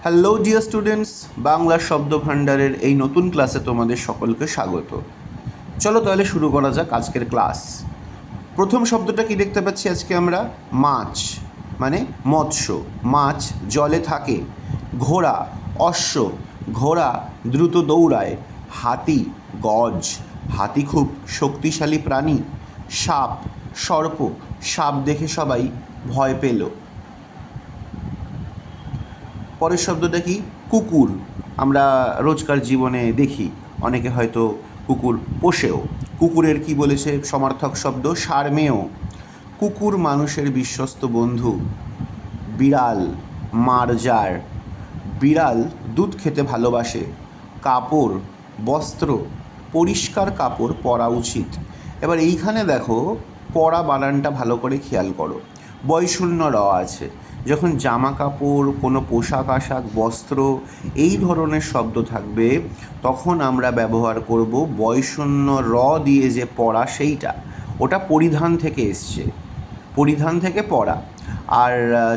Hello dear students, Bangla শব্দ ভাণ্ডারের এই নতুন ক্লাসে তোমাদের সকলকে স্বাগত। চলো তাহলে শুরু করা যাক আজকের ক্লাস। প্রথম শব্দটা কি দেখতে পাচ্ছি আজকে আমরা? মাছ মানে মৎস্য, মাছ জলে থাকে। ঘোড়া অশ্ব, ঘোড়া দ্রুত দৌড়ায়। হাতি গজ, হাতি খুব শক্তিশালী প্রাণী। সাপ সর্প, সাপ দেখে সবাই ভয় পেল। পরের শব্দটা কি? কুকুর। আমরা রোজকার জীবনে দেখি, অনেকে হয়তো কুকুর পোষেও। কুকুরের কি বলেছে সমার্থক শব্দ? সারমেয়। কুকুর মানুষের বিশ্বস্ত বন্ধু। বিড়াল মার্জার, বিড়াল দুধ খেতে ভালোবাসে। কাপড় বস্ত্র, পরিষ্কার কাপড় পরা উচিত। এবার এইখানে দেখো, পরা বানানটা ভালো করে খেয়াল করো। বয়শূন্য র আছে। যখন জামা কাপড়, কোনো পোশাক আশাক, বস্ত্র এই ধরনের শব্দ থাকবে, তখন আমরা ব্যবহার করব বয়শূন্য র দিয়ে যে পরা, সেইটা ওটা পরিধান থেকে এসছে, পরিধান থেকে পরা। আর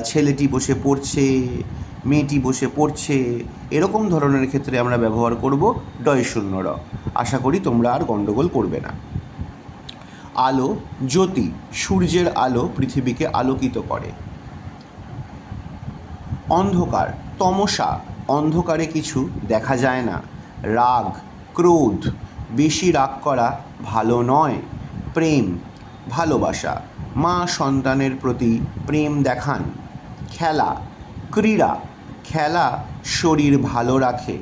ছেলেটি বসে পড়ছে, মেয়েটি বসে পড়ছে, এরকম ধরনের ক্ষেত্রে আমরা ব্যবহার করব ডয়শূন্য র। আশা করি তোমরা আর গণ্ডগোল করবে না। আলো জ্যোতি, সূর্যের আলো পৃথিবীকে আলোকিত করে। অন্ধকার তমসা, অন্ধকারে কিছু দেখা যায় না। রাগ ক্রোধ, বেশি রাগ করা ভালো নয়। প্রেম ভালোবাসা, মা সন্তানের প্রতি প্রেম দেখান। খেলা ক্রীড়া, খেলা শরীর ভালো রাখে।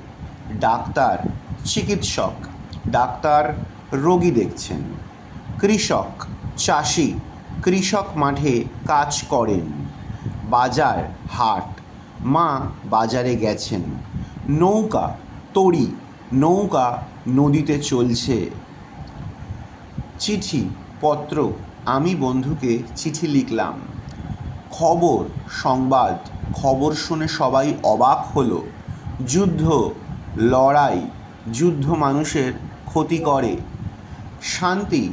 ডাক্তার চিকিৎসক, ডাক্তার রোগী দেখছেন। কৃষক চাষি, কৃষক মাঠে কাজ করেন। বাজার হাট, মা বাজারে গেছেন। নৌকা তরী, নৌকা নদীতে চলছে। চিঠি পত্র, আমি বন্ধুকে চিঠি লিখলাম। খবর সংবাদ, খবর শুনে সবাই অবাক হলো। যুদ্ধ লড়াই, যুদ্ধ মানুষের ক্ষতি করে। শান্তি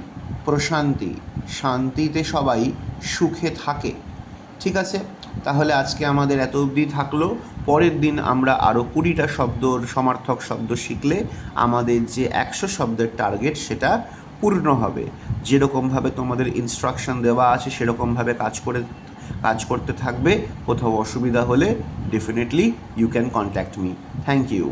প্রশান্তি, শান্তিতে সবাই সুখে থাকে। ঠিক আছে, তাহলে আজকে আমাদের এত অবধি থাকলো। পরের দিন আমরা আরও 20টা শব্দর সমার্থক শব্দ শিখলে আমাদের যে 100 শব্দের টার্গেট সেটা পূর্ণ হবে। যেরকমভাবে তোমাদের ইনস্ট্রাকশন দেওয়া আছে সেরকমভাবে কাজ করতে থাকবে। কোথাও অসুবিধা হলে definitely you can contact me. Thank you.